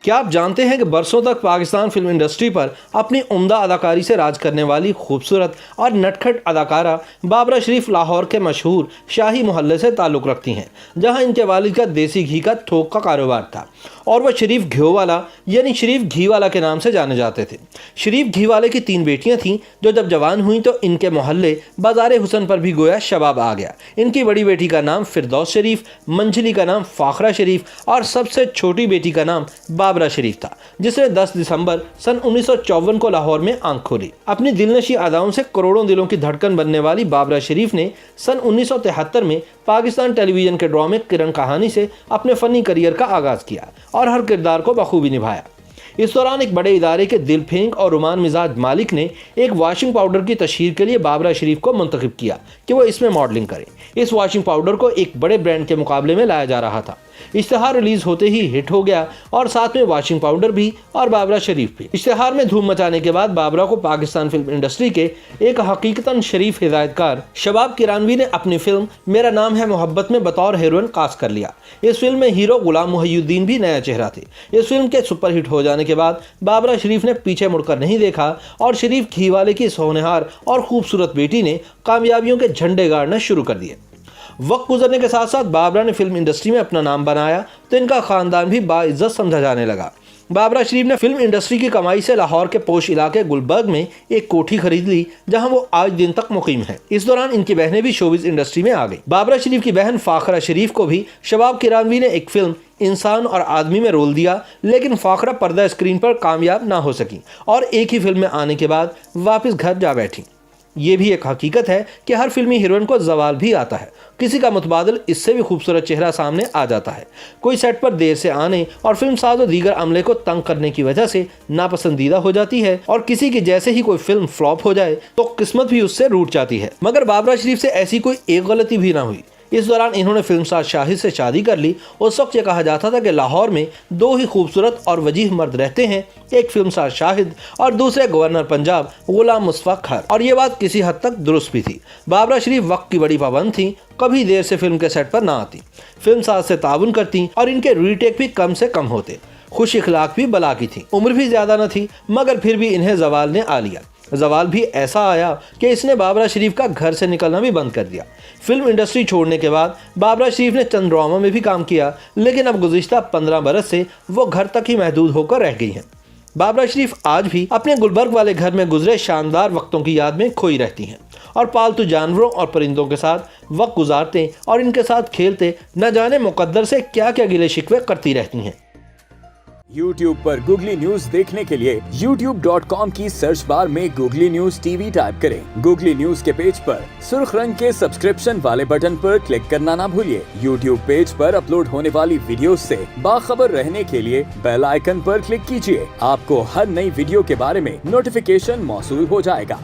क्या आप जानते हैं कि बरसों तक पाकिस्तान फिल्म इंडस्ट्री पर अपनी उम्दा अदाकारी से राज करने वाली खूबसूरत और नटखट अदाकारा बाबरा शरीफ लाहौर के मशहूर शाही मोहल्ले से ताल्लुक़ रखती हैं, जहां इनके वालिद का देसी घी का थोक का कारोबार था और वह शरीफ घीवाला यानी शरीफ घीवाला के नाम से जाने जाते थे। शरीफ घीवाले की 3 बेटियां थीं जो जब जवान हुई तो इनके मोहल्ले बाज़ार हुसन पर भी गोया शबाब आ गया। इनकी बड़ी बेटी का नाम फिरदौस शरीफ, मंझली का नाम फाखरा शरीफ और सबसे छोटी बेटी का नाम बाबरा शरीफ था, जिसने 10 दिसंबर सन 1954 को लाहौर में आंख खोली। अपनी दिलनशी अदाओं से करोड़ों दिलों की धड़कन बनने वाली बाबरा शरीफ ने सन 1973 में पाकिस्तान टेलीविजन के ड्रामे किरण कहानी से अपने फ़नी करियर का आगाज़ किया और हर किरदार को बखूबी निभाया। इस दौरान एक बड़े इदारे के दिल फेंक और रुमान मिजाज मालिक ने एक वॉशिंग पाउडर की तशहीर के लिए बाबरा शरीफ को मुंतखब किया कि वो इसमें मॉडलिंग करें। इस वॉशिंग पाउडर को एक बड़े ब्रांड के मुकाबले में लाया जा रहा था। इश्तिहार रिलीज होते ही हिट हो गया और साथ में वॉशिंग पाउडर भी और बाबरा शरीफ भी। इश्तिहार में धूम मचाने के बाद बाबरा को पाकिस्तान फिल्म इंडस्ट्री के एक हकीकतन शरीफ हिदायतकार शबाब किरानवी ने अपनी फिल्म मेरा नाम है मोहब्बत में बतौर हीरोइन कास्ट कर लिया। इस फिल्म में हीरो गुलाम मुहियुद्दीन भी नया चेहरा थे। इस फिल्म के सुपरहिट हो जाने के बाद बाबरा शरीफ ने पीछे मुड़कर नहीं देखा और शरीफ घीवाले की सोहनेहार और खूबसूरत बेटी ने कामयाबियों के झंडे गाड़ना शुरू कर दिए। वक्त गुजरने के साथ साथ बाबरा ने फिल्म इंडस्ट्री में अपना नाम बनाया तो इनका खानदान भी बाइज्जत समझा जाने लगा। बाबरा शरीफ ने फिल्म इंडस्ट्री की कमाई से लाहौर के पोश इलाके गुलबर्ग में एक कोठी खरीद ली, जहां वो आज दिन तक मुकीम है। इस दौरान इनकी बहनें भी शोबिज इंडस्ट्री में आ गई। बाबरा शरीफ की बहन फाखरा शरीफ को भी शबाब किरानवी ने एक फिल्म इंसान और आदमी में रोल दिया, लेकिन फाखरा पर्दा स्क्रीन पर कामयाब ना हो सकी और एक ही फिल्म में आने के बाद वापस घर जा बैठी। ये भी एक हकीकत है कि हर फिल्मी हीरोइन को जवाल भी आता है। किसी का मुतबादिल इससे भी खूबसूरत चेहरा सामने आ जाता है। कोई सेट पर देर से आने और फिल्म साज और दीगर अमले को तंग करने की वजह से नापसंदीदा हो जाती है और किसी की जैसे ही कोई फिल्म फ्लॉप हो जाए तो किस्मत भी उससे रूठ जाती है। मगर बाबरा शरीफ से ऐसी कोई एक गलती भी ना हुई। इस दौरान इन्होंने फिल्मसाज शाहिद से शादी कर ली। उस वक्त ये कहा जाता था कि लाहौर में 2 ही खूबसूरत और वजीह मर्द रहते हैं, एक फिल्मसाज शाहिद और दूसरे गवर्नर पंजाब गुलाम मुस्तफा खर, और ये बात किसी हद तक दुरुस्त भी थी। बाबरा शरीफ वक्त की बड़ी पाबंद थी, कभी देर से फिल्म के सेट पर ना आती, फिल्मसाज से ताउन करती और इनके रीटेक भी कम से कम होते। खुश इखलाक भी बला की थी, उम्र भी ज्यादा न थी, मगर फिर भी इन्हें जवाल ने आ लिया। जवाल भी ऐसा आया कि इसने बाबरा शरीफ का घर से निकलना भी बंद कर दिया। फिल्म इंडस्ट्री छोड़ने के बाद बाबरा शरीफ ने चंद ड्रामा में भी काम किया, लेकिन अब गुज़िश्ता 15 बरस से वो घर तक ही महदूद होकर रह गई हैं। बाबरा शरीफ आज भी अपने गुलबर्ग वाले घर में गुजरे शानदार वक्तों की याद में खोई रहती हैं और पालतू जानवरों और परिंदों के साथ वक्त गुजारते और इनके साथ खेलते न जाने मुकद्दर से क्या क्या गिले शिकवे करती रहती हैं। YouTube पर गूगली न्यूज देखने के लिए youtube.com की सर्च बार में गूगली न्यूज टीवी टाइप करें। गूगली न्यूज के पेज पर सुर्ख रंग के सब्सक्रिप्शन वाले बटन पर क्लिक करना ना भूलिए। YouTube पेज पर अपलोड होने वाली वीडियोस से बाखबर रहने के लिए बेल आइकन पर क्लिक कीजिए। आपको हर नई वीडियो के बारे में नोटिफिकेशन मौसूल हो जाएगा।